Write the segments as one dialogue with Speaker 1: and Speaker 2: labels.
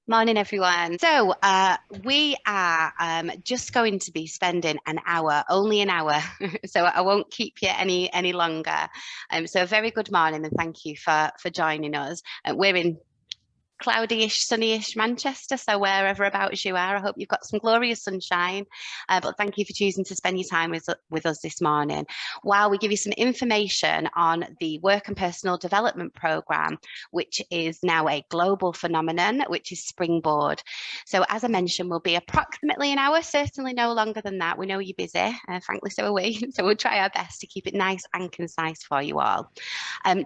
Speaker 1: Morning, everyone. So, we are just going to be spending an hour, only an hour. So I won't keep you any longer. So a very good morning, and thank you for joining us. We're in cloudy-ish, sunny-ish Manchester. So wherever abouts you are, I hope you've got some glorious sunshine. But thank you for choosing to spend your time with us this morning. While we give you some information on the Work and Personal Development Programme, which is now a global phenomenon, which is Springboard. So as I mentioned, we'll be approximately an hour, certainly no longer than that. We know you're busy, frankly, so are we. So we'll try our best to keep it nice and concise for you all.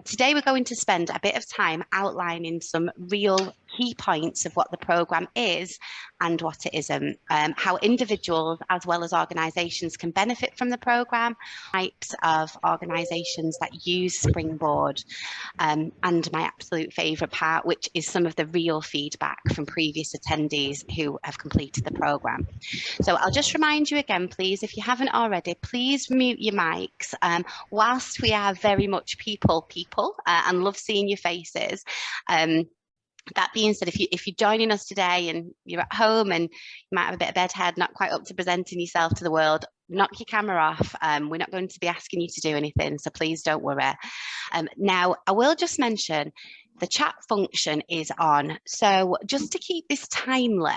Speaker 1: Today, we're going to spend a bit of time outlining some real key points of what the programme is and what it isn't, how individuals as well as organisations can benefit from the programme, types of organisations that use Springboard, and my absolute favourite part, which is some of the real feedback from previous attendees who have completed the programme. So I'll just remind you again, please, if you haven't already, please mute your mics. Whilst we are very much people, and love seeing your faces, that being said, if you're joining us today and you're at home and you might have a bit of bedhead, not quite up to presenting yourself to the world, knock your camera off. We're not going to be asking you to do anything, so please don't worry. Now, I will just mention the chat function is on. So just to keep this timely,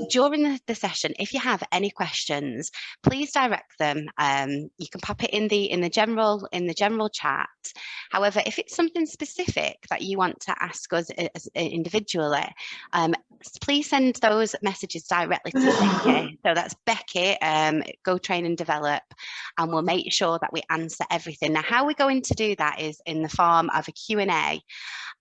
Speaker 1: during the session, if you have any questions, please direct them. You can pop it in the general chat. However, if it's something specific that you want to ask us individually, please send those messages directly to Becky. So that's Becky, Go Train and Develop, and we'll make sure that we answer everything. Now, how we're going to do that is in the form of a Q&A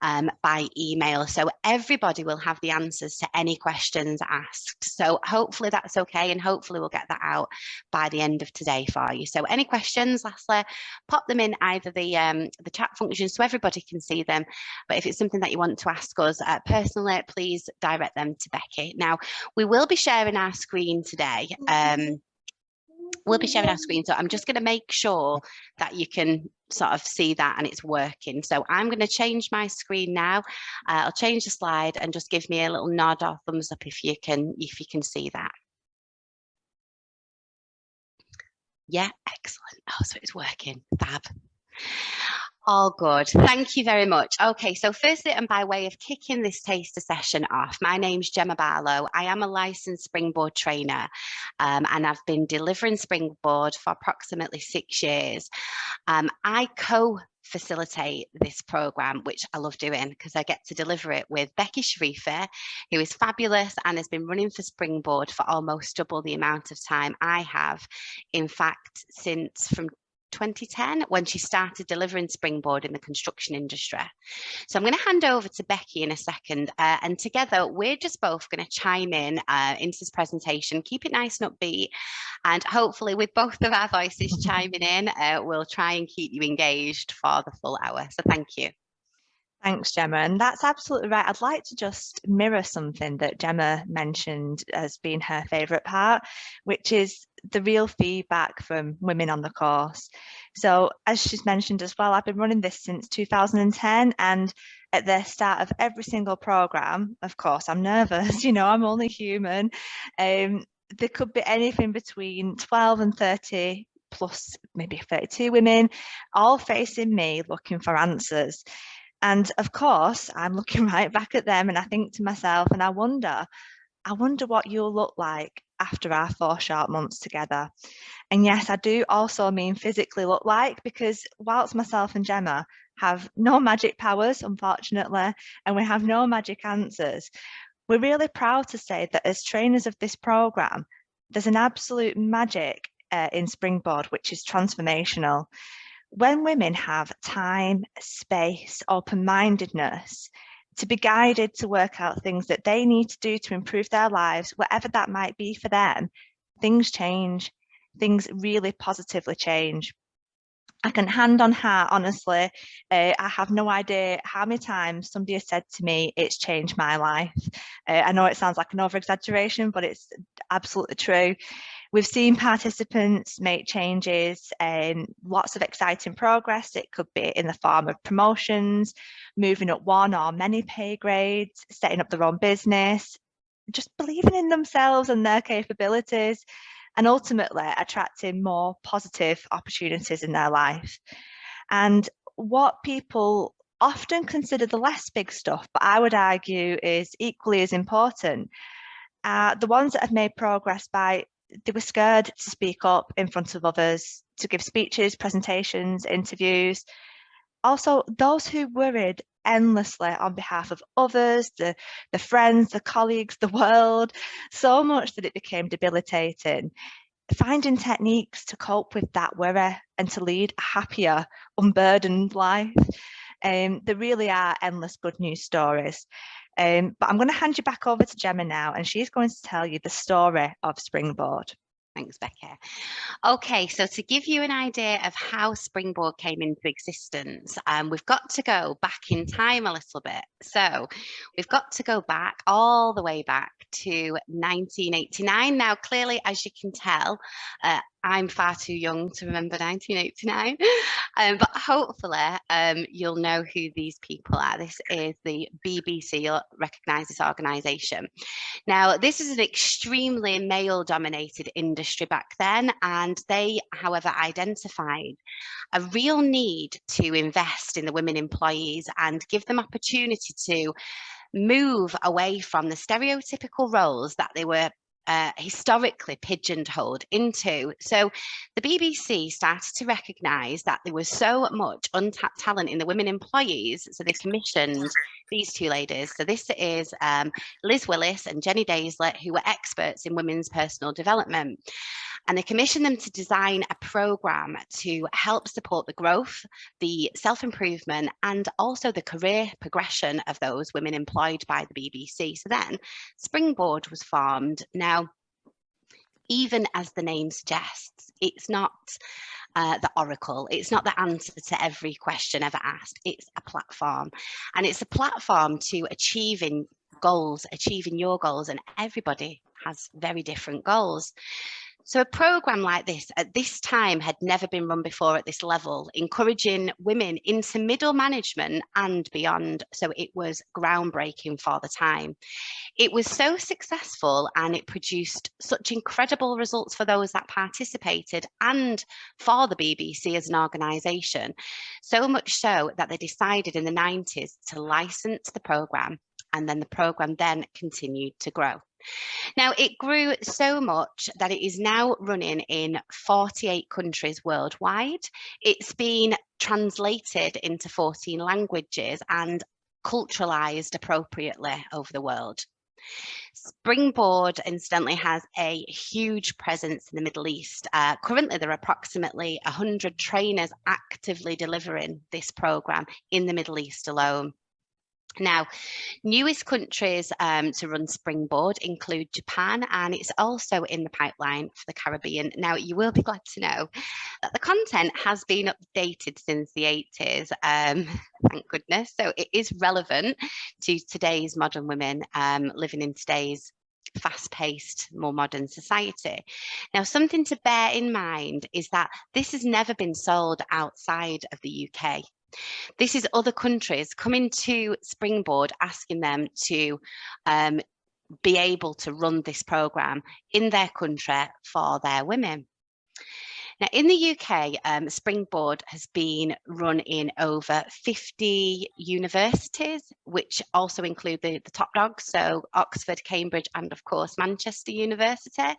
Speaker 1: by email. So everybody will have the answers to any questions asked. So hopefully that's okay, and hopefully we'll get that out by the end of today for you. So any questions, lastly, pop them in either the chat function so everybody can see them. But if it's something that you want to ask us personally, please direct them to Becky. Now, we will be sharing our screen today. We'll be sharing our screen, so I'm just going to make sure that you can sort of see that and it's working. So I'm going to change my screen now. I'll change the slide and just give me a little nod or thumbs up if you can see that. Yeah, excellent. Oh, so it's working. Fab. All good. Thank you very much. Okay, so firstly, and by way of kicking this taster session off, my name's Gemma Barlow. I am a licensed Springboard trainer, and I've been delivering Springboard for approximately 6 years. I co-facilitate this program, which I love doing because I get to deliver it with Becky Sharifi, who is fabulous and has been running for Springboard for almost double the amount of time I have. In fact, since from 2010 when she started delivering Springboard in the construction industry. So I'm going to hand over to Becky in a second, and together we're just both going to chime in into this presentation, keep it nice and upbeat, and hopefully with both of our voices chiming in, we'll try and keep you engaged for the full hour. So thank you.
Speaker 2: Thanks, Gemma. And that's absolutely right. I'd like to just mirror something that Gemma mentioned as being her favourite part, which is the real feedback from women on the course. So as she's mentioned as well, I've been running this since 2010, and at the start of every single programme, of course, I'm nervous, I'm only human. There could be anything between 12 and 30 plus maybe 32 women, all facing me looking for answers. And of course, I'm looking right back at them and I think to myself, and I wonder what you'll look like after our 4 short months together. And yes, I do also mean physically look like, because whilst myself and Gemma have no magic powers, unfortunately, and we have no magic answers, we're really proud to say that as trainers of this programme, there's an absolute magic in Springboard, which is transformational. When women have time, space, open-mindedness to be guided to work out things that they need to do to improve their lives, whatever that might be for them, things change. Things really positively change. I can hand on heart, honestly, I have no idea how many times somebody has said to me, it's changed my life. I know it sounds like an over-exaggeration, but it's absolutely true. We've seen participants make changes and lots of exciting progress. It could be in the form of promotions, moving up one or many pay grades, setting up their own business, just believing in themselves and their capabilities, and ultimately attracting more positive opportunities in their life. And what people often consider the less big stuff, but I would argue is equally as important, the ones that have made progress by they were scared to speak up in front of others, to give speeches, presentations, interviews. Also, those who worried endlessly on behalf of others, the friends, the colleagues, the world, so much that it became debilitating. Finding techniques to cope with that worry and to lead a happier, unburdened life. There really are endless good news stories. But I'm going to hand you back over to Gemma now, and she's going to tell you the story of Springboard.
Speaker 1: Thanks, Becca. Okay, so to give you an idea of how Springboard came into existence, we've got to go back in time a little bit. So we've got to go back all the way back to 1989. Now, clearly, as you can tell, I'm far too young to remember 1989, but hopefully you'll know who these people are. This is the BBC. You'll recognise this organisation. Now, this is an extremely male-dominated industry back then, and they, however, identified a real need to invest in the women employees and give them opportunity to move away from the stereotypical roles that they were historically pigeonholed into. So the BBC started to recognise that there was so much untapped talent in the women employees, so they commissioned these two ladies. So this is Liz Willis and Jenny Daisley, who were experts in women's personal development. And they commissioned them to design a programme to help support the growth, the self-improvement, and also the career progression of those women employed by the BBC. So then Springboard was formed. Now, even as the name suggests, it's not the oracle. It's not the answer to every question ever asked. It's a platform. And it's a platform to achieving your goals, and everybody has very different goals. So a programme like this at this time had never been run before at this level, encouraging women into middle management and beyond. So it was groundbreaking for the time. It was so successful and it produced such incredible results for those that participated and for the BBC as an organisation. So much so that they decided in the 90s to license the programme, and then the programme then continued to grow. Now, it grew so much that it is now running in 48 countries worldwide. It's been translated into 14 languages and culturalized appropriately over the world. Springboard, incidentally, has a huge presence in the Middle East. Currently, there are approximately 100 trainers actively delivering this programme in the Middle East alone. Now, newest countries to run Springboard include Japan, and it's also in the pipeline for the Caribbean. Now, you will be glad to know that the content has been updated since the 80s, thank goodness. So it is relevant to today's modern women living in today's fast-paced, more modern society. Now, something to bear in mind is that this has never been sold outside of the UK. This is other countries coming to Springboard, asking them to be able to run this programme in their country for their women. Now, in the UK, Springboard has been run in over 50 universities, which also include the top dogs, so Oxford, Cambridge, and of course, Manchester University.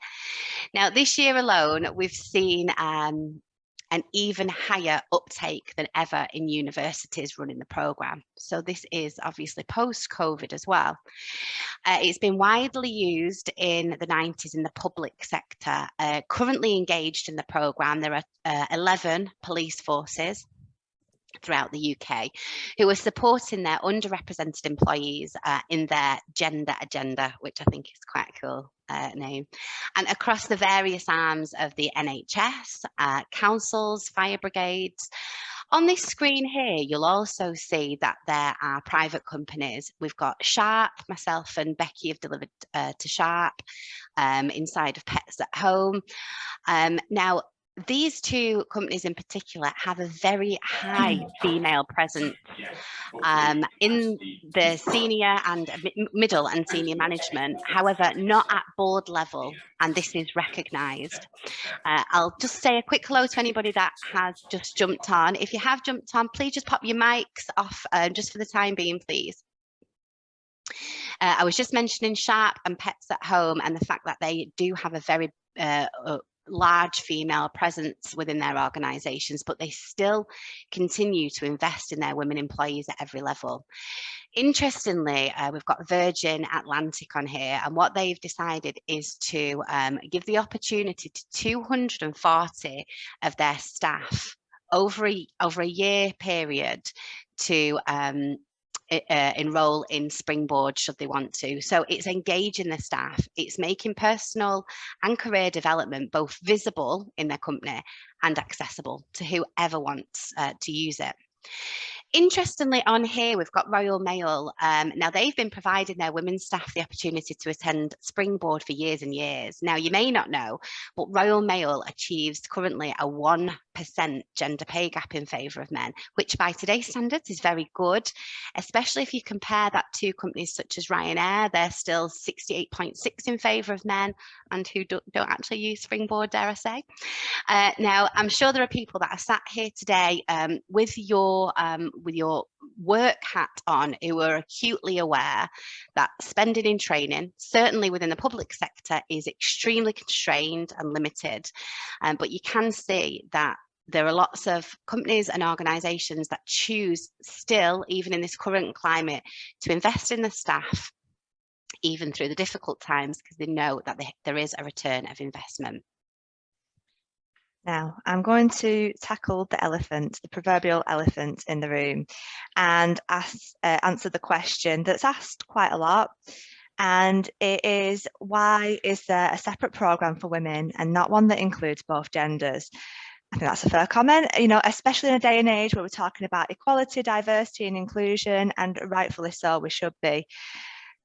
Speaker 1: Now, this year alone, we've seen an even higher uptake than ever in universities running the programme. So this is obviously post-COVID as well. It's been widely used in the 90s in the public sector. Currently engaged in the programme, there are 11 police forces throughout the UK who are supporting their underrepresented employees in their gender agenda, which I think is quite a cool name, and across the various arms of the NHS, councils, fire brigades, On this screen here, you'll also see that there are private companies. We've got Sharp, myself and Becky have delivered to Sharp inside of Pets at Home. Now, these two companies in particular have a very high female presence in the senior and middle and senior management, however, not at board level, and this is recognised. I'll just say a quick hello to anybody that has just jumped on. If you have jumped on, please just pop your mics off just for the time being, please. I was just mentioning Sharp and Pets at Home and the fact that they do have a very large female presence within their organisations, but they still continue to invest in their women employees at every level. Interestingly, we've got Virgin Atlantic on here, and what they've decided is to give the opportunity to 240 of their staff over a year period to enroll in Springboard should they want to. So it's engaging the staff, it's making personal and career development both visible in their company and accessible to whoever wants to use it. Interestingly, on here, we've got Royal Mail. Now, they've been providing their women's staff the opportunity to attend Springboard for years and years. Now, you may not know, but Royal Mail achieves currently a 1% gender pay gap in favour of men, which by today's standards is very good, especially if you compare that to companies such as Ryanair. They're still 68.6 in favour of men and who don't actually use Springboard, dare I say. Now, I'm sure there are people that are sat here today with your work hat on who are acutely aware that spending in training, certainly within the public sector, is extremely constrained and limited. But you can see that there are lots of companies and organisations that choose still, even in this current climate, to invest in the staff, even through the difficult times, because they know that there is a return of investment.
Speaker 2: Now, I'm going to tackle the elephant, the proverbial elephant in the room, and answer the question that's asked quite a lot. And it is, why is there a separate programme for women and not one that includes both genders? I think that's a fair comment, you know, especially in a day and age where we're talking about equality, diversity and inclusion, and rightfully so, we should be.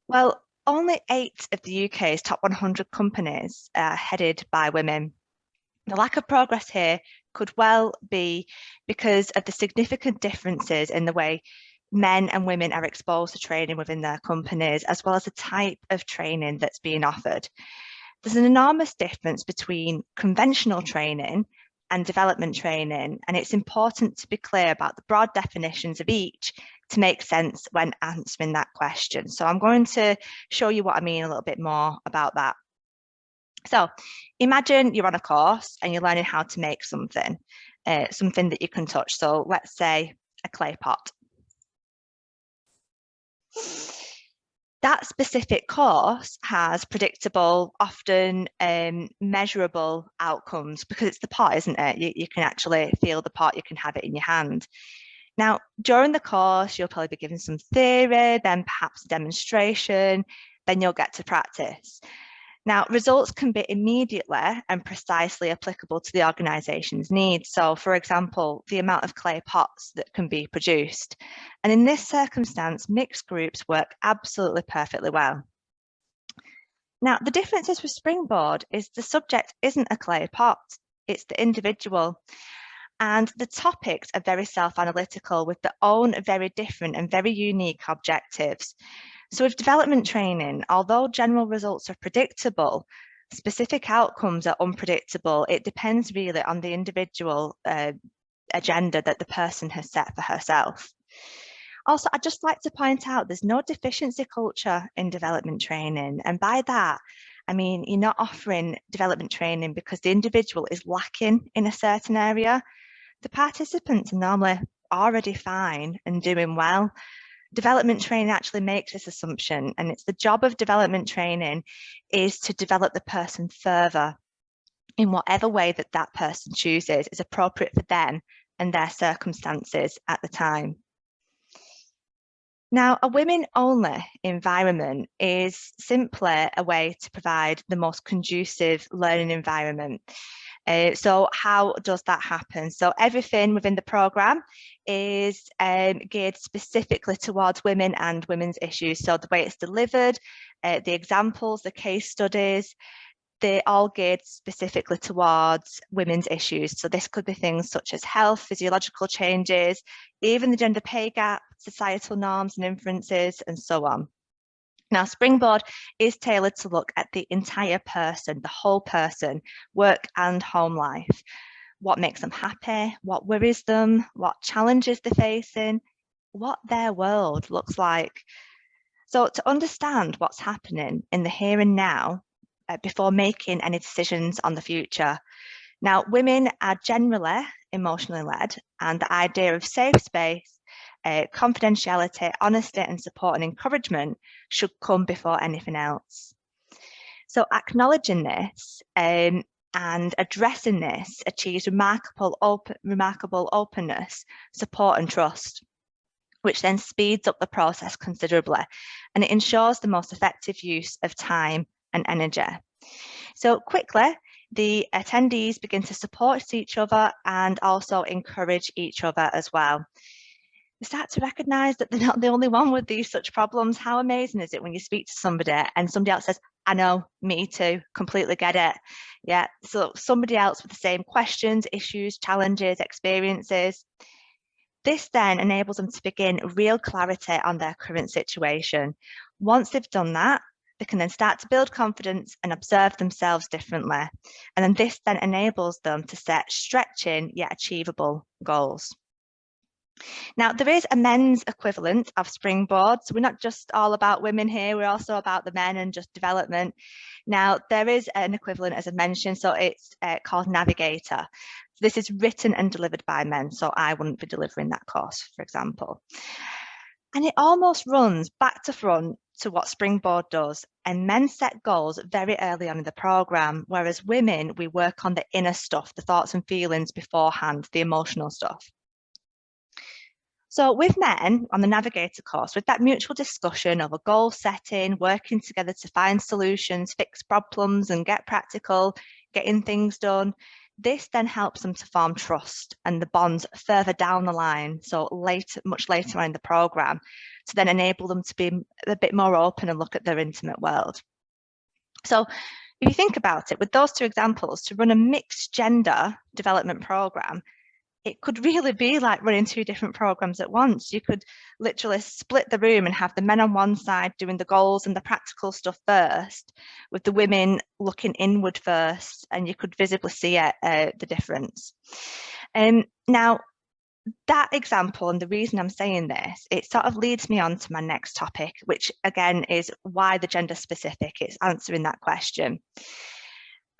Speaker 2: Well, only 8 of the UK's top 100 companies are headed by women. The lack of progress here could well be because of the significant differences in the way men and women are exposed to training within their companies, as well as the type of training that's being offered. There's an enormous difference between conventional training and development training, and it's important to be clear about the broad definitions of each to make sense when answering that question. So I'm going to show you what I mean a little bit more about that. So imagine you're on a course and you're learning how to make something that you can touch. So let's say a clay pot. That specific course has predictable, often measurable outcomes because it's the pot, isn't it? You can actually feel the pot, you can have it in your hand. Now, during the course, you'll probably be given some theory, then perhaps a demonstration, then you'll get to practice. Now, results can be immediately and precisely applicable to the organisation's needs. So, for example, the amount of clay pots that can be produced. And in this circumstance, mixed groups work absolutely perfectly well. Now, the differences with Springboard is the subject isn't a clay pot, it's the individual. And the topics are very self-analytical with their own very different and very unique objectives. So with development training, although general results are predictable, specific outcomes are unpredictable. It depends really on the individual agenda that the person has set for herself. Also, I'd just like to point out there's no deficiency culture in development training. And by that, I mean, you're not offering development training because the individual is lacking in a certain area. The participants are normally already fine and doing well. Development training actually makes this assumption, and it's the job of development training is to develop the person further in whatever way that that person chooses is appropriate for them and their circumstances at the time. Now, a women-only environment is simply a way to provide the most conducive learning environment. So how does that happen? So everything within the programme is geared specifically towards women and women's issues. So the way it's delivered, the examples, the case studies, they're all geared specifically towards women's issues. So this could be things such as health, physiological changes, even the gender pay gap, societal norms and inferences, and so on. Now, Springboard is tailored to look at the entire person, the whole person, work and home life. What makes them happy, what worries them, what challenges they're facing, what their world looks like. So to understand what's happening in the here and now, before making any decisions on the future. Now, women are generally emotionally led, and the idea of safe space, confidentiality, honesty, and support and encouragement should come before anything else. So acknowledging this and addressing this achieves remarkable openness, support, and trust, which then speeds up the process considerably, and it ensures the most effective use of time and energy. So quickly, the attendees begin to support each other and also encourage each other as well. They start to recognise that they're not the only one with these such problems. How amazing is it when you speak to somebody and somebody else says, I know, me too, completely get it. Yeah, so somebody else with the same questions, issues, challenges, experiences. This then enables them to begin real clarity on their current situation. Once they've done that, they can then start to build confidence and observe themselves differently. And then this then enables them to set stretching yet achievable goals. Now, there is a men's equivalent of Springboard. So we're not just all about women here, we're also about the men and just development. Now, there is an equivalent, as I mentioned, so it's called Navigator. This is written and delivered by men, so I wouldn't be delivering that course, for example. And it almost runs back to front to what Springboard does. And men set goals very early on in the programme, whereas women, we work on the inner stuff, the thoughts and feelings beforehand, the emotional stuff. So with men on the Navigator course, with that mutual discussion of a goal setting, working together to find solutions, fix problems and get practical, getting things done, this then helps them to form trust and the bonds further down the line, so much later on in the programme, to then enable them to be a bit more open and look at their intimate world. So if you think about it, with those two examples, to run a mixed gender development programme, it could really be like running two different programs at once. You could literally split the room and have the men on one side doing the goals and the practical stuff first, with the women looking inward first, and you could visibly see the difference. Now, that example, and the reason I'm saying this, it sort of leads me on to my next topic, which again is why the gender specific. It's answering that question.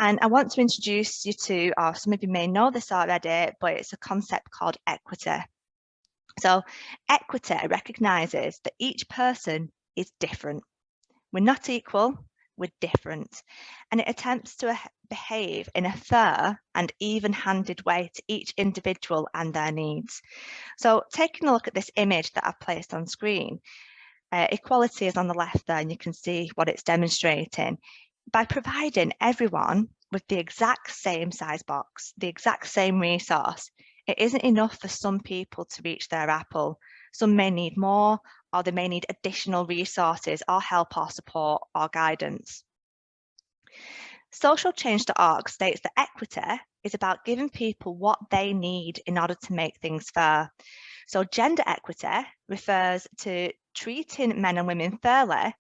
Speaker 2: And I want to introduce you to, or some of you may know this already, but it's a concept called equity. So equity recognises that each person is different. We're not equal, we're different. And it attempts to behave in a fair and even-handed way to each individual and their needs. So taking a look at this image that I've placed on screen, equality is on the left there, and you can see what it's demonstrating. By providing everyone with the exact same size box, the exact same resource, it isn't enough for some people to reach their apple. Some may need more, or they may need additional resources or help or support or guidance. Socialchange.org states that equity is about giving people what they need in order to make things fair. So gender equity refers to treating men and women fairly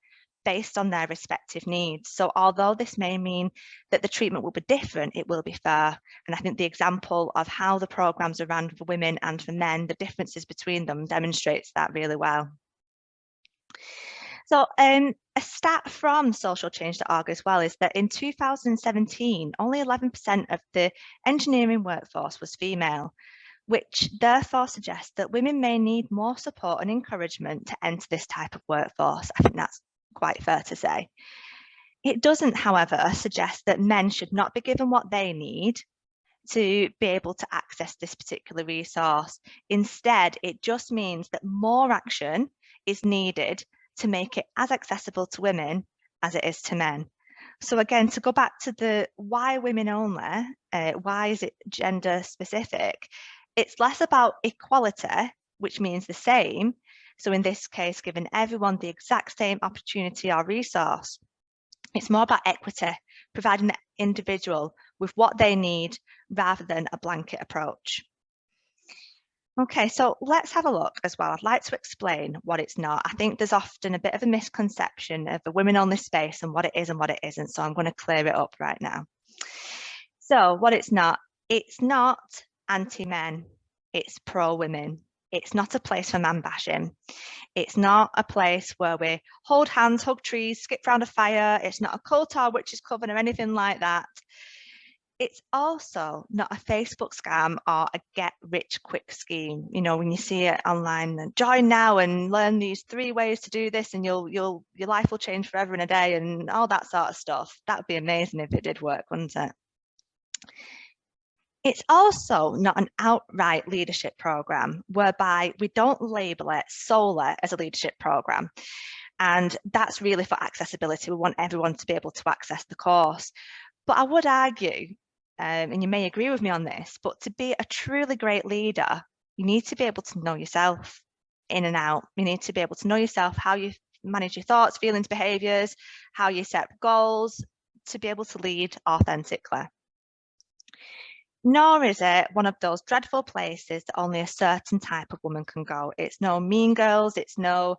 Speaker 2: based on their respective needs. So although this may mean that the treatment will be different, it will be fair. And I think the example of how the programs are run for women and for men, the differences between them demonstrates that really well. So a stat from socialchange.org as well is that in 2017, only 11% of the engineering workforce was female, which therefore suggests that women may need more support and encouragement to enter this type of workforce. I think that's quite fair to say. It doesn't, however, suggest that men should not be given what they need to be able to access this particular resource. Instead, it just means that more action is needed to make it as accessible to women as it is to men. So again, to go back to the why women only, why is it gender specific? It's less about equality, which means the same. So in this case, giving everyone the exact same opportunity or resource. It's more about equity, providing the individual with what they need rather than a blanket approach. Okay, so let's have a look as well. I'd like to explain what it's not. I think there's often a bit of a misconception of the women-only space and what it is and what it isn't. So I'm going to clear it up right now. So what it's not anti-men, it's pro-women. It's not a place for man bashing. It's not a place where we hold hands, hug trees, skip round a fire. It's not a cult or witch's coven or anything like that. It's also not a Facebook scam or a get rich quick scheme. You know, when you see it online, join now and learn these 3 ways to do this and your life will change forever in a day and all that sort of stuff. That would be amazing if it did work, wouldn't it? It's also not an outright leadership program whereby we don't label it solely as a leadership program. And that's really for accessibility. We want everyone to be able to access the course. But I would argue, and you may agree with me on this, but to be a truly great leader, you need to be able to know yourself in and out. You need to be able to know yourself, how you manage your thoughts, feelings, behaviors, how you set goals, to be able to lead authentically. Nor is it one of those dreadful places that only a certain type of woman can go. It's no Mean Girls, it's no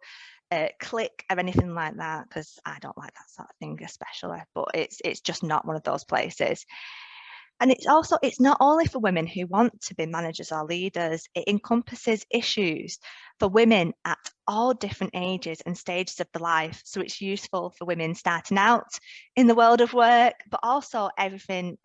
Speaker 2: clique or anything like that, because I don't like that sort of thing especially, but it's just not one of those places. And it's not only for women who want to be managers or leaders, it encompasses issues for women at all different ages and stages of the life. So it's useful for women starting out in the world of work, but also everything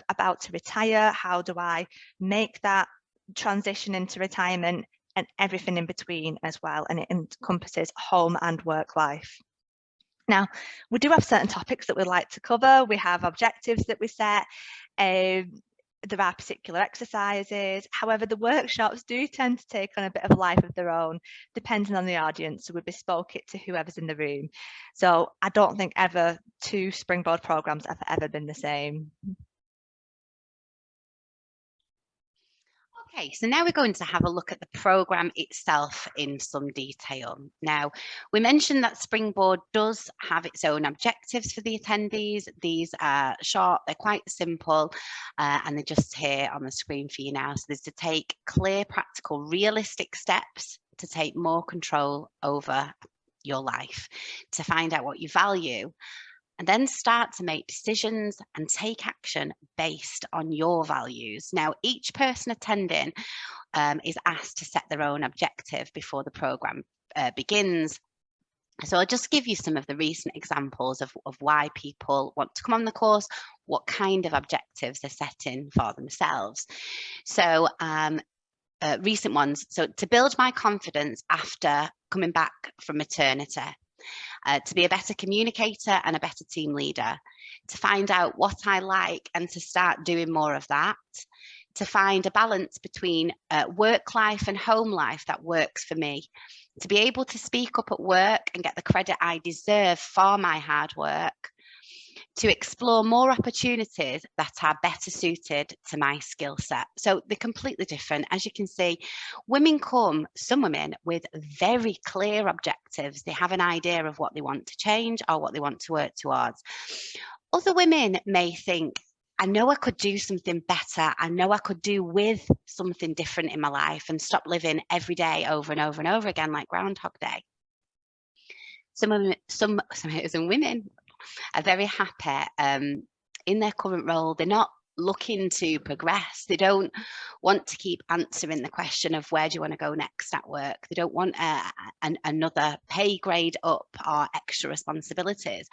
Speaker 2: about to retire. How do I make that transition into retirement, and everything in between as well. And it encompasses home and work life. Now, we do have certain topics that we like to cover. We have objectives that we set. There are particular exercises. However, the workshops do tend to take on a bit of a life of their own, depending on the audience. So we bespoke it to whoever's in the room. So I don't think ever 2 Springboard programs have ever been the same.
Speaker 1: Okay, so now we're going to have a look at the programme itself in some detail. Now, we mentioned that Springboard does have its own objectives for the attendees. These are short, they're quite simple, and they're just here on the screen for you now. So there's to take clear, practical, realistic steps to take more control over your life, to find out what you value, and then start to make decisions and take action based on your values. Now, each person attending is asked to set their own objective before the programme begins. So I'll just give you some of the recent examples of why people want to come on the course, what kind of objectives they're setting for themselves. So recent ones, so to build my confidence after coming back from maternity. To be a better communicator and a better team leader, to find out what I like and to start doing more of that, to find a balance between work life and home life that works for me, to be able to speak up at work and get the credit I deserve for my hard work, to explore more opportunities that are better suited to my skill set. So they're completely different. As you can see, some women with very clear objectives. They have an idea of what they want to change or what they want to work towards. Other women may think, I know I could do something better. I know I could do with something different in my life and stop living every day over and over and over again like Groundhog Day. Some women are very happy in their current role. They're not looking to progress. They don't want to keep answering the question of where do you want to go next at work. They don't want another pay grade up or extra responsibilities,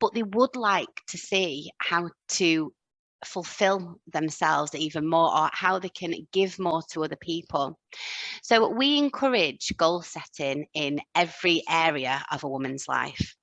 Speaker 1: but they would like to see how to fulfill themselves even more, or how they can give more to other people. So we encourage goal setting in every area of a woman's life.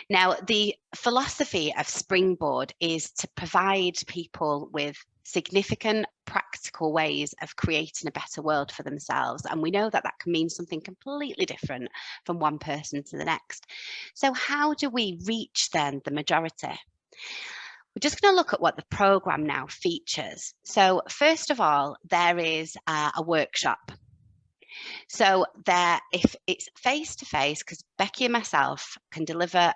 Speaker 1: Now, the philosophy of Springboard is to provide people with significant practical ways of creating a better world for themselves. And we know that that can mean something completely different from one person to the next. So how do we reach then the majority? We're just going to look at what the programme now features. So first of all, there is a workshop. So there, if it's face-to-face, because Becky and myself can deliver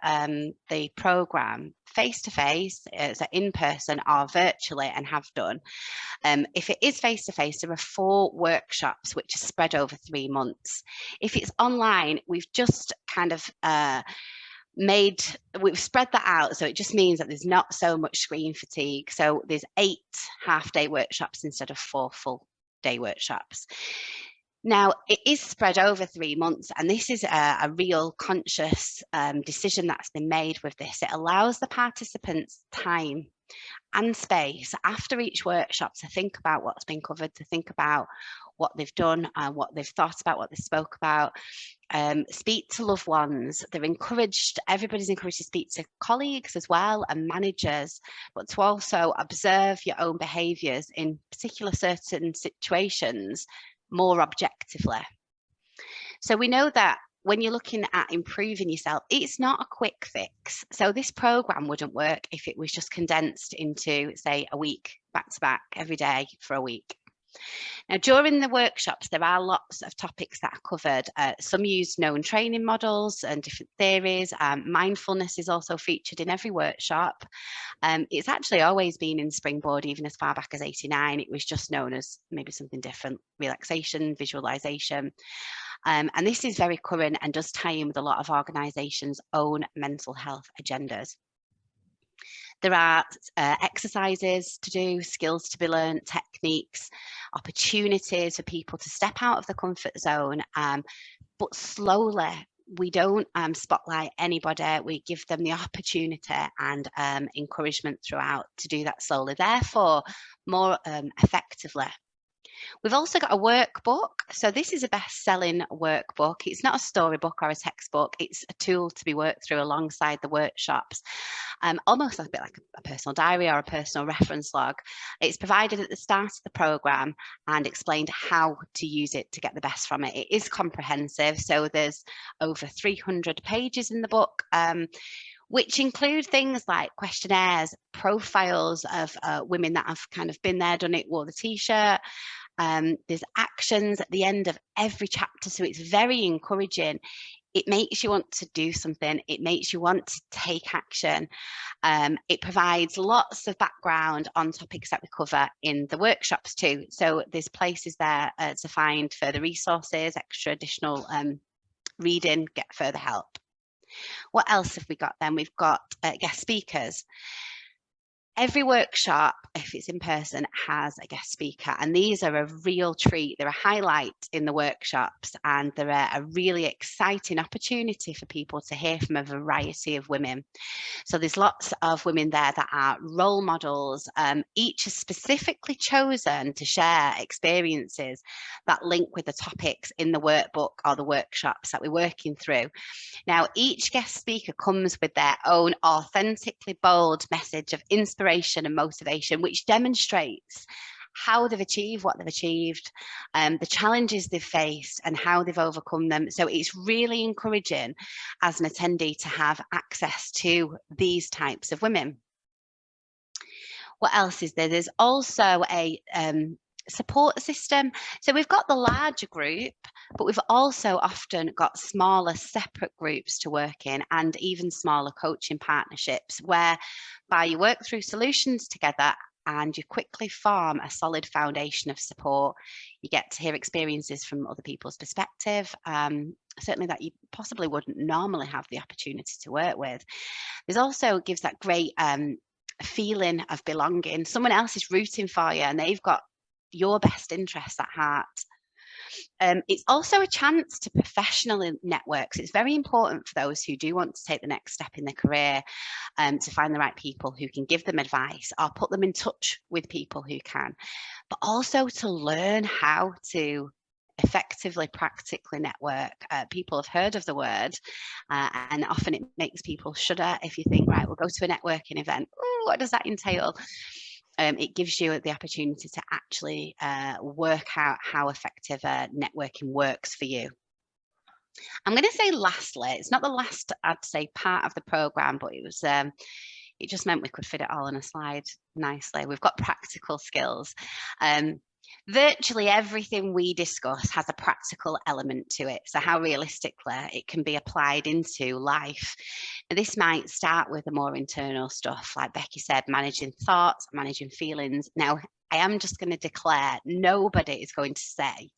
Speaker 1: the programme face-to-face, so in person or virtually, and have done. If it is face-to-face, there are 4 workshops which are spread over 3 months. If it's online, we've just kind of we've spread that out, so it just means that there's not so much screen fatigue. So there's 8 half-day workshops instead of 4 full-day workshops. Now, it is spread over 3 months, and this is a real conscious decision that's been made with this. It allows the participants time and space after each workshop to think about what's been covered, to think about what they've done, what they've thought about, what they spoke about, speak to loved ones. Everybody's encouraged to speak to colleagues as well and managers, but to also observe your own behaviours in particular certain situations more objectively. So we know that when you're looking at improving yourself, it's not a quick fix. So this programme wouldn't work if it was just condensed into, say, a week, back to back, every day for a week. Now, during the workshops, there are lots of topics that are covered. Some use known training models and different theories. Mindfulness is also featured in every workshop. It's actually always been in Springboard, even as far back as '89. It was just known as maybe something different: relaxation, visualization. And this is very current and does tie in with a lot of organisations' own mental health agendas. There are exercises to do, skills to be learned, techniques, opportunities for people to step out of the comfort zone, but slowly. We don't spotlight anybody. We give them the opportunity and encouragement throughout to do that slowly, therefore more effectively. We've also got a workbook. So this is a best-selling workbook. It's not a storybook or a textbook. It's a tool to be worked through alongside the workshops, almost a bit like a personal diary or a personal reference log. It's provided at the start of the programme and explained how to use it to get the best from it. It is comprehensive. So there's over 300 pages in the book, which include things like questionnaires, profiles of women that have kind of been there, done it, wore the t-shirt. There's actions at the end of every chapter, so it's very encouraging. It makes you want to do something. It makes you want to take action. It provides lots of background on topics that we cover in the workshops too. So there's places there to find further resources, extra additional reading, get further help. What else have we got then? We've got guest speakers. Every workshop, if it's in person, has a guest speaker, and these are a real treat. They're a highlight in the workshops, and they're a really exciting opportunity for people to hear from a variety of women. So there's lots of women there that are role models. Each is specifically chosen to share experiences that link with the topics in the workbook or the workshops that we're working through. Now, each guest speaker comes with their own authentically bold message of inspiration and motivation, which demonstrates how they've achieved what they've achieved, the challenges they've faced and how they've overcome them. So it's really encouraging as an attendee to have access to these types of women. What else is there? There's also a support system. So we've got the larger group, but we've also often got smaller separate groups to work in, and even smaller coaching partnerships whereby you work through solutions together and you quickly form a solid foundation of support. You get to hear experiences from other people's perspective, certainly that you possibly wouldn't normally have the opportunity to work with. There's also gives that great feeling of belonging. Someone else is rooting for you and they've got your best interests at heart. It's also a chance to professionally network. So it's very important for those who do want to take the next step in their career to find the right people who can give them advice or put them in touch with people who can, but also to learn how to effectively, practically network. People have heard of the word and often it makes people shudder if you think, right, we'll go to a networking event. Ooh, what does that entail? it gives you the opportunity to actually work out how effective networking works for you. I'm going to say lastly, it's not the last, I'd say, part of the program, but it was it just meant we could fit it all on a slide nicely. We've got practical skills. Virtually everything we discuss has a practical element to it. So how realistically it can be applied into life. And this might start with the more internal stuff, like Becky said, managing thoughts, managing feelings. Now, I am just going to declare nobody is going to say,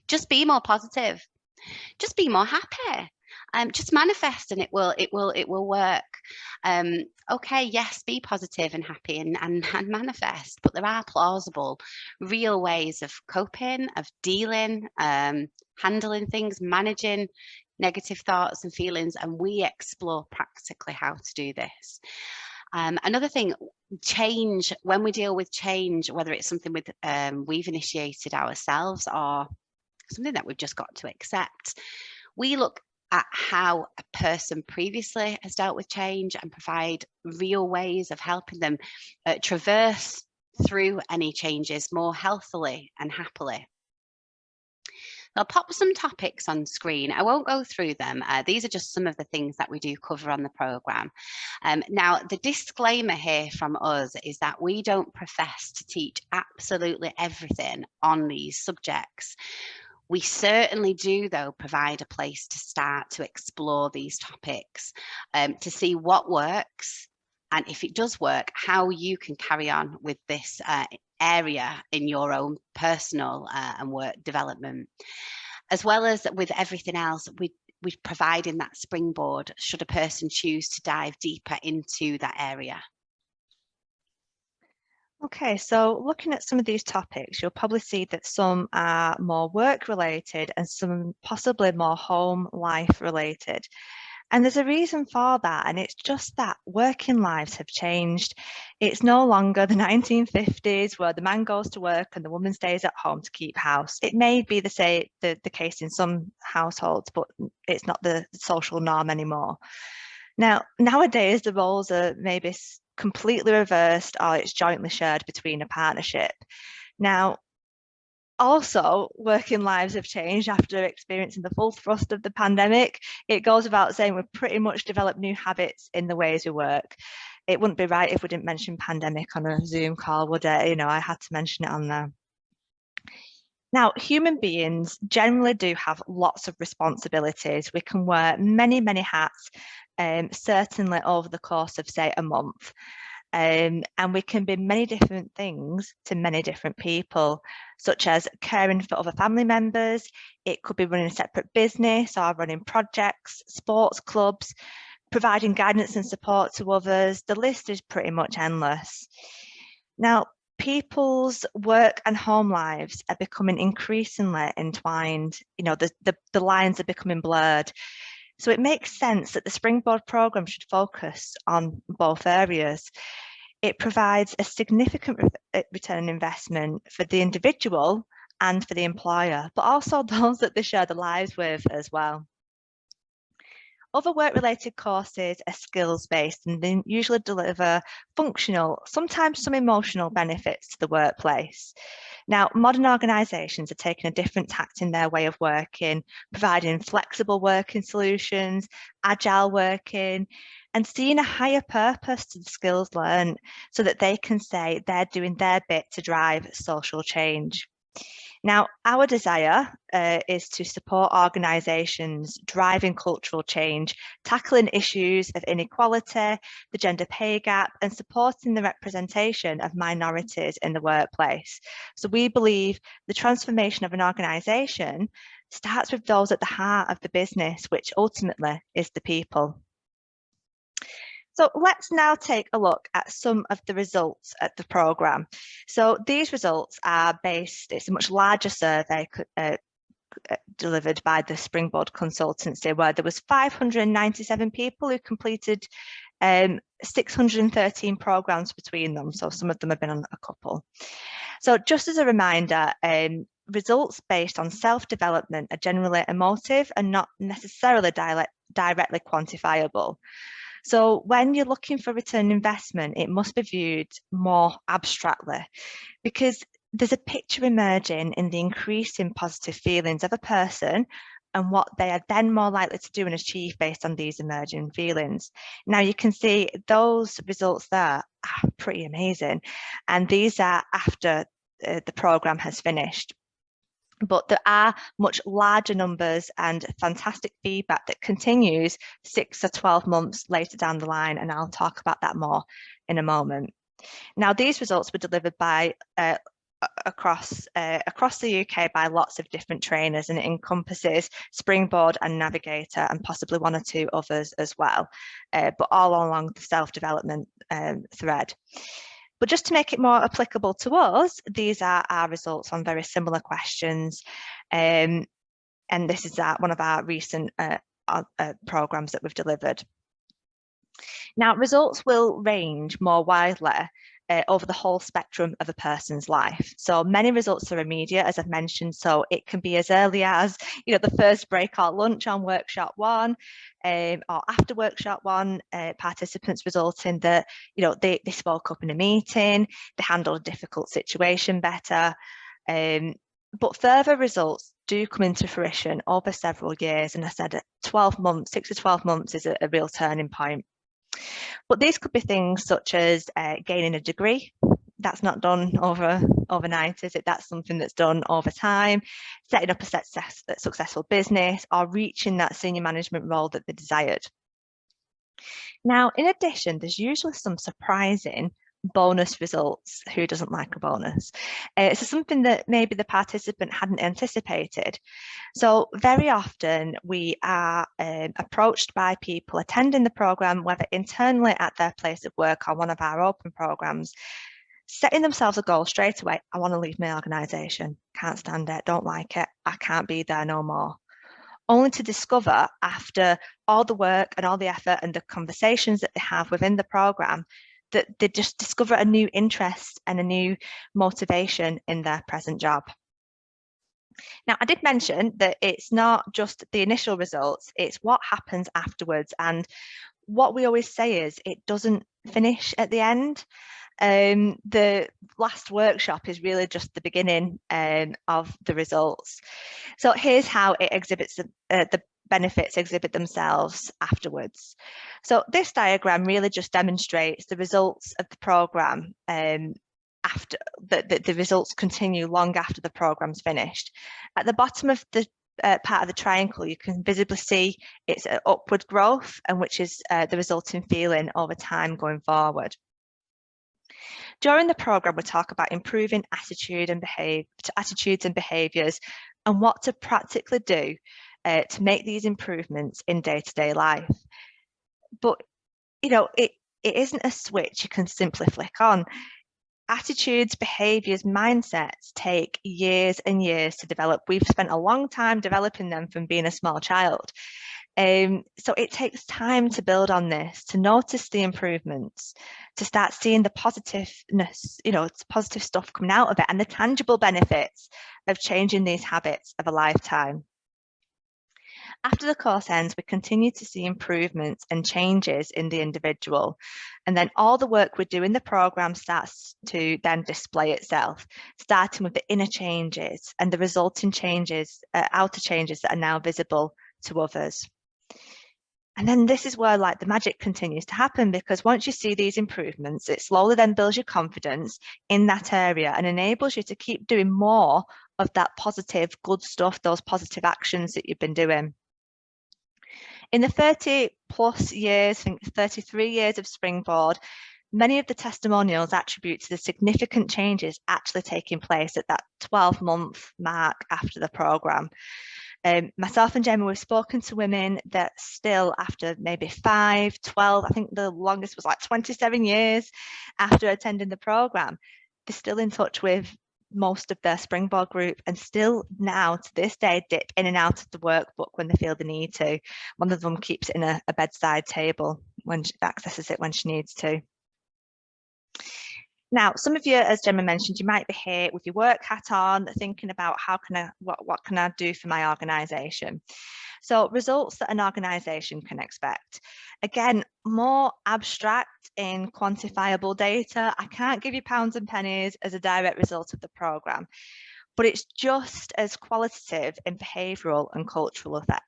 Speaker 1: just be more positive, just be more happy. Just manifest and it will work. Okay, yes, be positive and happy and manifest, but there are plausible, real ways of coping, of dealing, handling things, managing negative thoughts and feelings, and we explore practically how to do this. Another thing, change, when we deal with change, whether it's something with we've initiated ourselves or something that we've just got to accept, we look at how a person previously has dealt with change and provide real ways of helping them traverse through any changes more healthily and happily. I'll pop some topics on screen. I won't go through them. These are just some of the things that we do cover on the programme. Now, the disclaimer here from us is that we don't profess to teach absolutely everything on these subjects. We certainly do, though, provide a place to start to explore these topics, to see what works, and if it does work, how you can carry on with this area in your own personal and work development. As well as with everything else, we provide in that springboard should a person choose to dive deeper into that area.
Speaker 2: Okay, so looking at some of these topics, you'll probably see that some are more work related and some possibly more home life related. And there's a reason for that, and it's just that working lives have changed. It's no longer the 1950s where the man goes to work and the woman stays at home to keep house. It may be the case in some households, but it's not the social norm anymore. Now, nowadays, the roles are maybe completely reversed or it's jointly shared between a partnership. Now, also, working lives have changed after experiencing the full thrust of the pandemic. It goes without saying we've pretty much developed new habits in the ways we work. It wouldn't be right if we didn't mention pandemic on a Zoom call, would it? You know, I had to mention it on there. Now, human beings generally do have lots of responsibilities. We can wear many, many hats, certainly over the course of, say, a month. And we can be many different things to many different people, such as caring for other family members. It could be running a separate business or running projects, sports clubs, providing guidance and support to others. The list is pretty much endless. Now, people's work and home lives are becoming increasingly entwined. You know, the lines are becoming blurred. So it makes sense that the Springboard programme should focus on both areas. It provides a significant return on investment for the individual and for the employer, but also those that they share their lives with as well. Other work-related courses are skills-based and they usually deliver functional, sometimes some emotional benefits to the workplace. Now, modern organisations are taking a different tact in their way of working, providing flexible working solutions, agile working, and seeing a higher purpose to the skills learned so that they can say they're doing their bit to drive social change. Now, our desire is to support organisations driving cultural change, tackling issues of inequality, the gender pay gap, and supporting the representation of minorities in the workplace. So we believe the transformation of an organisation starts with those at the heart of the business, which ultimately is the people. So let's now take a look at some of the results at the programme. So these results are based, it's a much larger survey delivered by the Springboard consultancy, where there was 597 people who completed 613 programmes between them. So some of them have been on a couple. So just as a reminder, results based on self-development are generally emotive and not necessarily directly quantifiable. So when you're looking for return on investment, it must be viewed more abstractly, because there's a picture emerging in the increase in positive feelings of a person and what they are then more likely to do and achieve based on these emerging feelings. Now you can see those results there are pretty amazing, and these are after the program has finished. But there are much larger numbers and fantastic feedback that continues 6 or 12 months later down the line, and I'll talk about that more in a moment. Now, these results were delivered by across the UK by lots of different trainers, and it encompasses Springboard and Navigator and possibly one or two others as well, but all along the self-development thread. But just to make it more applicable to us, these are our results on very similar questions. And this is one of our recent programs that we've delivered. Now, results will range more widely over the whole spectrum of a person's life. So many results are immediate, as I've mentioned. So it can be as early as, the first break or lunch on workshop 1, or after workshop 1, participants resulting that, they spoke up in a meeting, they handled a difficult situation better. But further results do come into fruition over several years. And I said 12 months, 6 to 12 months is a real turning point. But these could be things such as gaining a degree. That's not done overnight, is it? That's something that's done over time, setting up a successful business, or reaching that senior management role that they desired. Now, in addition, there's usually some surprising bonus results. Who doesn't like a bonus? So something that maybe the participant hadn't anticipated. So very often we are approached by people attending the program, whether internally at their place of work or one of our open programs, setting themselves a goal straight away. I want to leave my organisation. Can't stand it. Don't like it. I can't be there no more. Only to discover, after all the work and all the effort and the conversations that they have within the program, that they just discover a new interest and a new motivation in their present job. Now, I did mention that it's not just the initial results, it's what happens afterwards. And what we always say is it doesn't finish at the end. The last workshop is really just the beginning of the results. So here's how it exhibits the benefits exhibit themselves afterwards. So this diagram really just demonstrates the results of the program after the results continue long after the program's finished. At the bottom of the part of the triangle, you can visibly see it's an upward growth, and which is the resulting feeling over time going forward. During the program, we talk about improving attitudes and behaviours and what to practically do to make these improvements in day-to-day life. But, it isn't a switch you can simply flick on. Attitudes, behaviours, mindsets take years and years to develop. We've spent a long time developing them from being a small child. So it takes time to build on this, to notice the improvements, to start seeing the positiveness, positive stuff coming out of it, and the tangible benefits of changing these habits of a lifetime. After the course ends, we continue to see improvements and changes in the individual. And then all the work we do in the program starts to then display itself, starting with the inner changes and the resulting changes, outer changes that are now visible to others. And then this is where the magic continues to happen, because once you see these improvements, it slowly then builds your confidence in that area and enables you to keep doing more of that positive, good stuff, those positive actions that you've been doing. In the 30 plus years, I think 33 years of Springboard, many of the testimonials attribute to the significant changes actually taking place at that 12-month mark after the program. Myself and Gemma, we've spoken to women that still, after maybe 5, 12, I think the longest was 27 years after attending the program, they're still in touch with most of their Springboard group, and still now to this day dip in and out of the workbook when they feel the need to. One of them keeps it in a bedside table when she accesses it when she needs to. Now, some of you, as Gemma mentioned, you might be here with your work hat on, thinking about what can I do for my organisation? So results that an organisation can expect. Again, more abstract in quantifiable data. I can't give you pounds and pennies as a direct result of the programme, but it's just as qualitative in behavioural and cultural effect.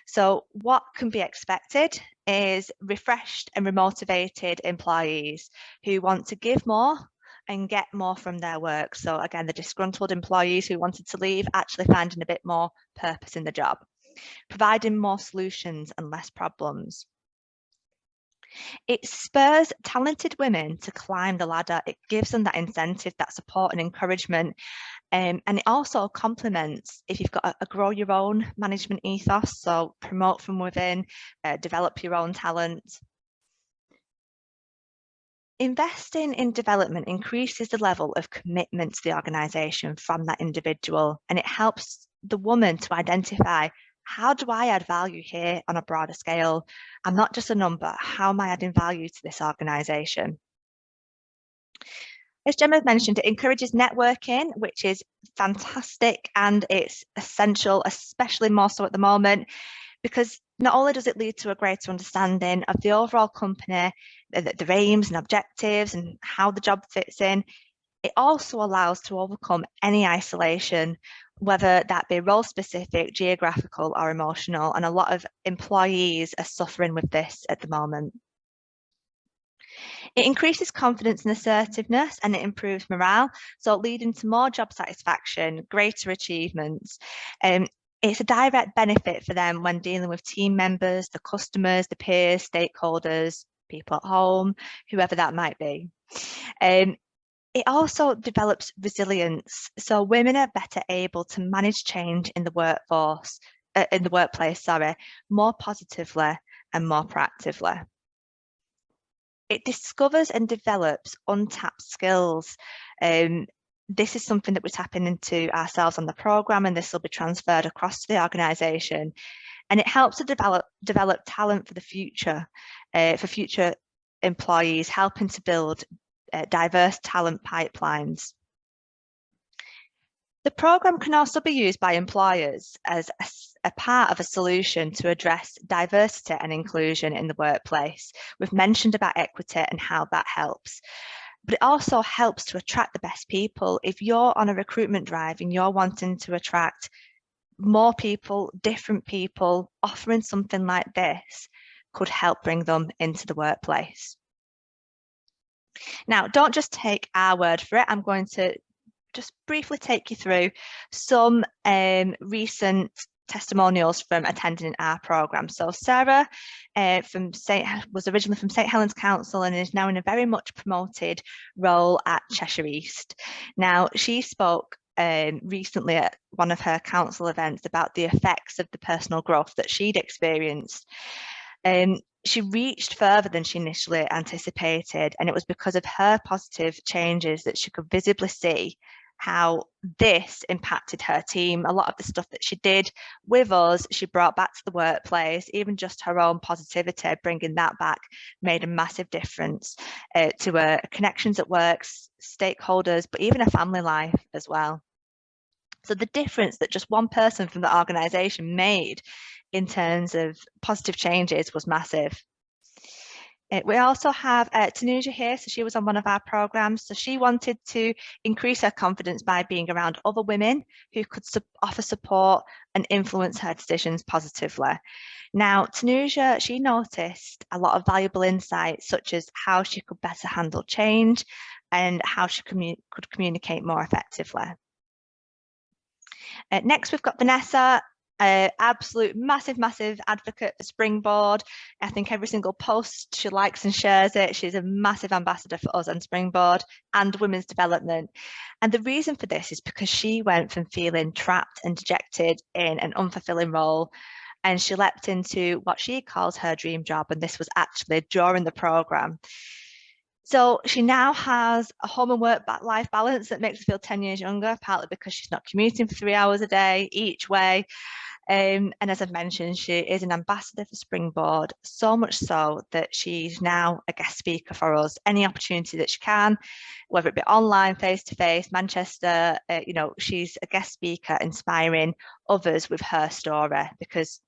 Speaker 2: So what can be expected is refreshed and remotivated employees who want to give more and get more from their work. So again, the disgruntled employees who wanted to leave actually finding a bit more purpose in the job, providing more solutions and less problems. It spurs talented women to climb the ladder. It gives them that incentive, that support and encouragement. And it also complements if you've got a grow your own management ethos, so promote from within, develop your own talent. Investing in development increases the level of commitment to the organisation from that individual, and it helps the woman to identify, how do I add value here on a broader scale? I'm not just a number, how am I adding value to this organisation? As Gemma mentioned, it encourages networking, which is fantastic and it's essential, especially more so at the moment, because not only does it lead to a greater understanding of the overall company, their aims and objectives and how the job fits in, it also allows to overcome any isolation, whether that be role specific, geographical or emotional, and a lot of employees are suffering with this at the moment. It increases confidence and assertiveness, and it improves morale, so leading to more job satisfaction, greater achievements. It's a direct benefit for them when dealing with team members, the customers, the peers, stakeholders, people at home, whoever that might be. It also develops resilience, so women are better able to manage change in the workforce, in the workplace, more positively and more proactively. It discovers and develops untapped skills. This is something that we're tapping into ourselves on the programme, and this will be transferred across to the organisation. And it helps to develop talent for the future, for future employees, helping to build diverse talent pipelines. The programme can also be used by employers as a part of a solution to address diversity and inclusion in the workplace. We've mentioned about equity and how that helps, but it also helps to attract the best people. If you're on a recruitment drive and you're wanting to attract more people, different people, offering something like this could help bring them into the workplace. Now, don't just take our word for it. I'm going to just briefly take you through some recent testimonials from attending our programme. So Sarah was originally from St Helens Council and is now in a very much promoted role at Cheshire East. Now, she spoke recently at one of her council events about the effects of the personal growth that she'd experienced. She reached further than she initially anticipated, and it was because of her positive changes that she could visibly see how this impacted her team. A lot of the stuff that she did with us, she brought back to the workplace. Even just her own positivity, bringing that back, made a massive difference to her connections at work, stakeholders, but even her family life as well. So the difference that just one person from the organisation made in terms of positive changes was massive. We also have Tanuja here, so she was on one of our programmes. So she wanted to increase her confidence by being around other women who could offer support and influence her decisions positively. Now, Tanuja, she noticed a lot of valuable insights, such as how she could better handle change and how she could communicate more effectively. Next, we've got Vanessa. Absolute massive advocate for Springboard. I think every single post she likes and shares it. She's a massive ambassador for us on Springboard and women's development. And the reason for this is because she went from feeling trapped and dejected in an unfulfilling role, and she leapt into what she calls her dream job. And this was actually during the programme. So she now has a home and work life balance that makes her feel 10 years younger, partly because she's not commuting for 3 hours a day each way. And as I've mentioned, she is an ambassador for Springboard, so much so that she's now a guest speaker for us. Any opportunity that she can, whether it be online, face-to-face, Manchester, she's a guest speaker inspiring others with her story, because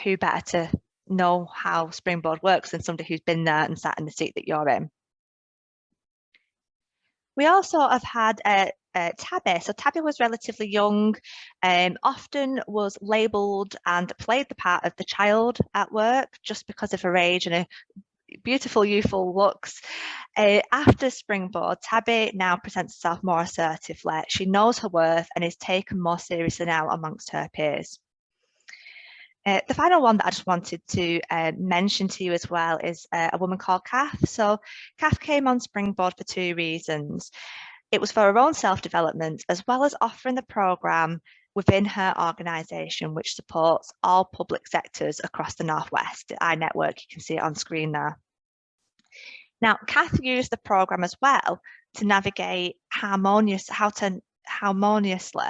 Speaker 2: who better to know how Springboard works than somebody who's been there and sat in the seat that you're in. We also have had Tabby. So Tabby was relatively young, often was labelled and played the part of the child at work just because of her age and her beautiful youthful looks. After Springboard, Tabby now presents herself more assertively. She knows her worth and is taken more seriously now amongst her peers. The final one that I just wanted to mention to you as well is a woman called Kath. So Kath came on Springboard for 2 reasons. It was for her own self-development, as well as offering the programme within her organisation, which supports all public sectors across the Northwest. The iNetwork, you can see it on screen there. Now, Kath used the programme as well to navigate how to harmoniously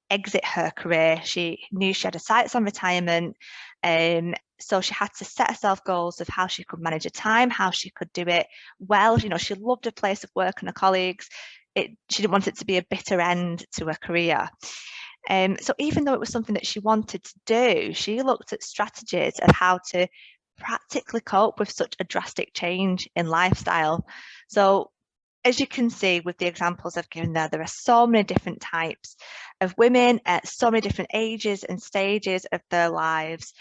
Speaker 2: exit her career. She knew she had her sights on retirement, so she had to set herself goals of how she could manage her time, how she could do it well. She loved her place of work and her colleagues. She didn't want it to be a bitter end to her career. So even though it was something that she wanted to do, she looked at strategies of how to practically cope with such a drastic change in lifestyle. So as you can see with the examples I've given there are so many different types of women at so many different ages and stages of their lives,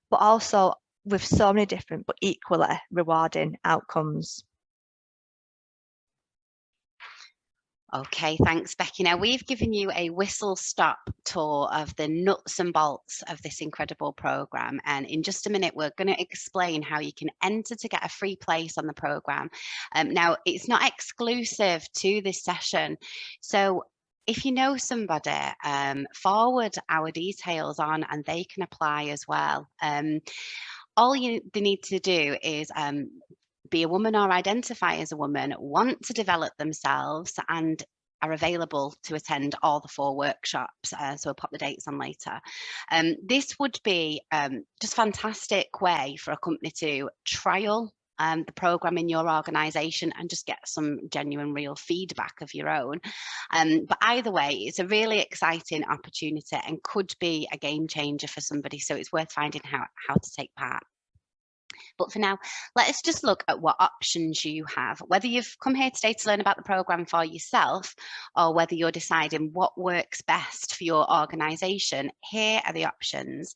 Speaker 2: but also with so many different but equally rewarding outcomes.
Speaker 1: Okay, thanks, Becky. Now, we've given you a whistle-stop tour of the nuts and bolts of this incredible programme. And in just a minute, we're going to explain how you can enter to get a free place on the programme. Now, it's not exclusive to this session. So if you know somebody, forward our details on and they can apply as well. All they need to do is be a woman or identify as a woman, want to develop themselves, and are available to attend all the 4 workshops. So I'll pop the dates on later. This would be just a fantastic way for a company to trial the programme in your organisation and just get some genuine real feedback of your own. But either way, it's a really exciting opportunity and could be a game changer for somebody. So it's worth finding how to take part. But for now, let us just look at what options you have. Whether you've come here today to learn about the programme for yourself or whether you're deciding what works best for your organisation, here are the options.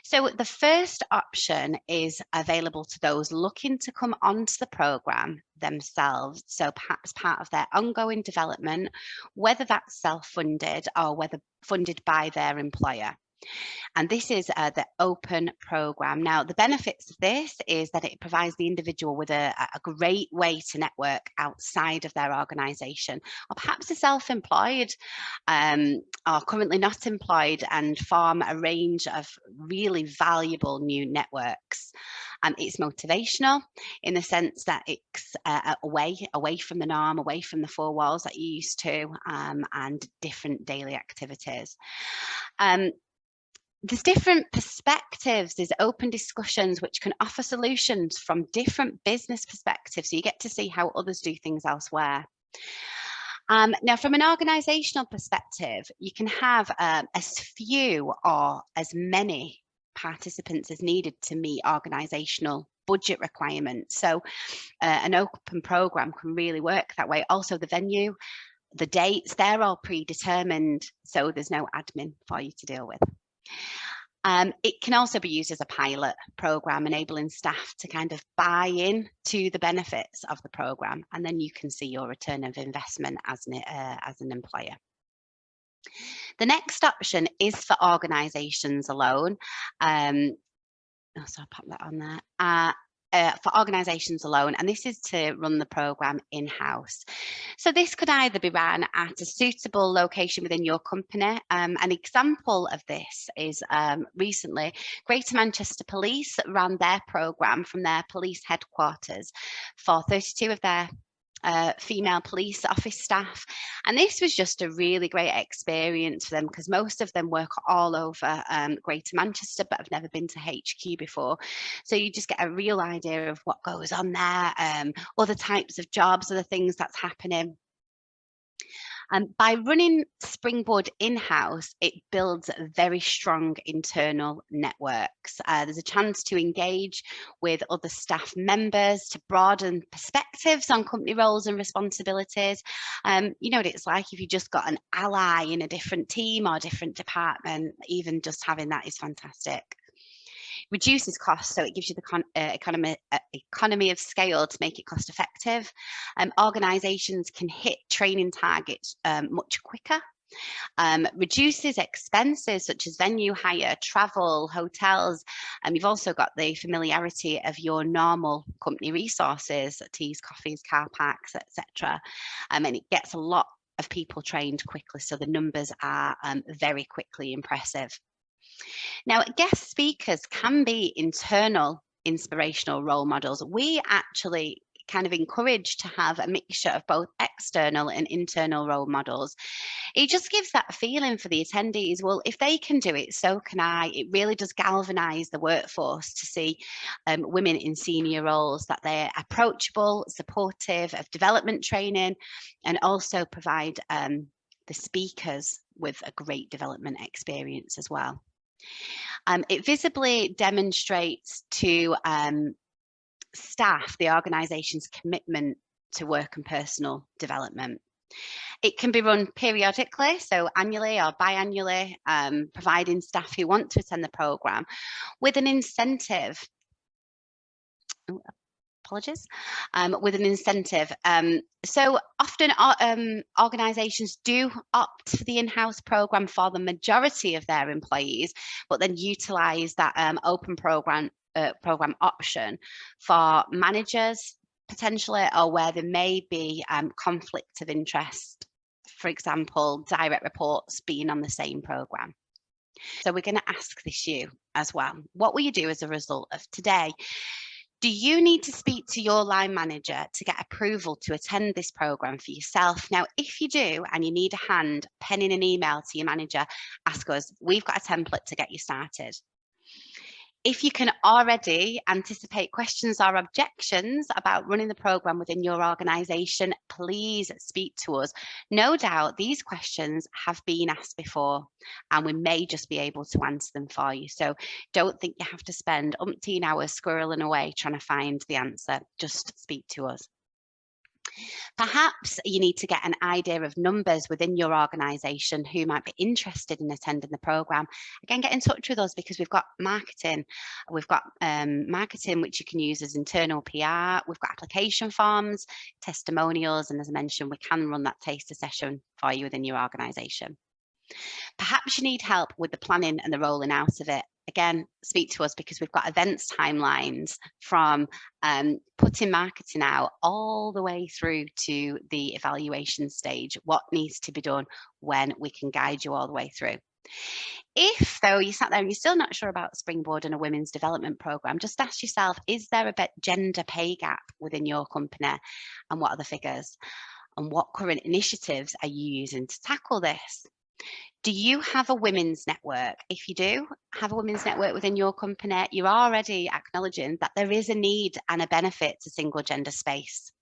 Speaker 1: So the first option is available to those looking to come onto the programme themselves. So perhaps part of their ongoing development, whether that's self-funded or whether funded by their employer. And this is the open programme. Now, the benefits of this is that it provides the individual with a great way to network outside of their organisation, or perhaps are self-employed or currently not employed, and form a range of really valuable new networks. It's motivational in the sense that it's away from the norm, away from the 4 walls that you're used to, and different daily activities. There's different perspectives, there's open discussions which can offer solutions from different business perspectives, so you get to see how others do things elsewhere. Now, from an organisational perspective, you can have as few or as many participants as needed to meet organisational budget requirements. So an open programme can really work that way. Also, the venue, the dates, they're all predetermined, so there's no admin for you to deal with. It can also be used as a pilot programme, enabling staff to kind of buy in to the benefits of the programme, and then you can see your return of investment as an employer. The next option is for organisations alone. So I'll pop that on there. For organisations alone, and this is to run the programme in-house. So this could either be run at a suitable location within your company. An example of this is recently Greater Manchester Police ran their programme from their police headquarters for 32 of their female police office staff, and this was just a really great experience for them because most of them work all over Greater Manchester but have never been to HQ before, so you just get a real idea of what goes on there, other types of jobs, other things that's happening. By running Springboard in-house, it builds very strong internal networks. There's a chance to engage with other staff members to broaden perspectives on company roles and responsibilities. You know what it's like if you just got an ally in a different team or different department, even just having that is fantastic. Reduces costs, so it gives you the economy of scale to make it cost effective. Organisations can hit training targets much quicker. Reduces expenses such as venue hire, travel, hotels. You've also got the familiarity of your normal company resources, teas, coffees, car parks, etc. And it gets a lot of people trained quickly, so the numbers are very quickly impressive. Now, guest speakers can be internal inspirational role models. We actually kind of encourage to have a mixture of both external and internal role models. It just gives that feeling for the attendees, well, if they can do it, so can I. It really does galvanise the workforce to see women in senior roles, that they're approachable, supportive of development training, and also provide the speakers with a great development experience as well. It visibly demonstrates to staff the organisation's commitment to work and personal development. It can be run periodically, so annually or biannually, providing staff who want to attend the programme with an incentive. Apologies, with an incentive. So often organisations do opt for the in-house programme for the majority of their employees, but then utilise that open programme option for managers potentially, or where there may be conflict of interest, for example, direct reports being on the same programme. So we're going to ask this you as well. What will you do as a result of today? Do you need to speak to your line manager to get approval to attend this programme for yourself? Now, if you do and you need a hand penning an email to your manager, ask us. We've got a template to get you started. If you can already anticipate questions or objections about running the programme within your organisation, please speak to us. No doubt these questions have been asked before and we may just be able to answer them for you. So don't think you have to spend umpteen hours squirreling away trying to find the answer. Just speak to us. Perhaps you need to get an idea of numbers within your organisation who might be interested in attending the programme. Again, get in touch with us because we've got marketing. We've got marketing which you can use as internal PR. We've got application forms, testimonials, and as I mentioned, we can run that taster session for you within your organisation. Perhaps you need help with the planning and the rolling out of it. Again, speak to us because we've got events timelines from putting marketing out all the way through to the evaluation stage, what needs to be done, when we can guide you all the way through. If, though, you sat there and you're still not sure about Springboard and a women's development programme, just ask yourself, is there a gender pay gap within your company, and what are the figures? And what current initiatives are you using to tackle this? Do you have a women's network? If you do have a women's network within your company, you're already acknowledging that there is a need and a benefit to single gender space.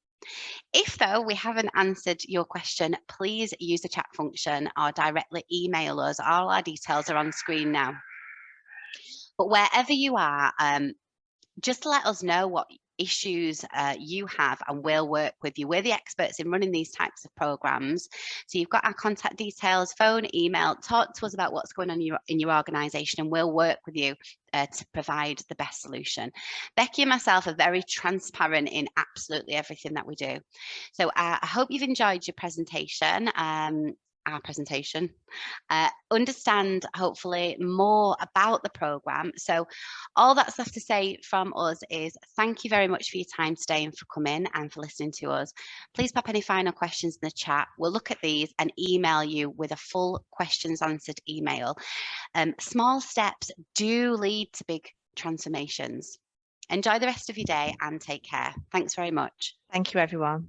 Speaker 1: If, though, we haven't answered your question, please use the chat function or directly email us. All our details are on screen now. But wherever you are, just let us know what issues you have and we'll work with you. We're the experts in running these types of programs. So you've got our contact details, phone, email, talk to us about what's going on in your organisation and we'll work with you to provide the best solution. Becky and myself are very transparent in absolutely everything that we do. So I hope you've enjoyed your presentation. Our presentation, understand hopefully more about the programme. So all that's left to say from us is thank you very much for your time today and for coming and for listening to us. Please pop any final questions in the chat. We'll look at these and email you with a full questions answered email. Small steps do lead to big transformations. Enjoy the rest of your day and take care. Thanks very much.
Speaker 2: Thank you, everyone.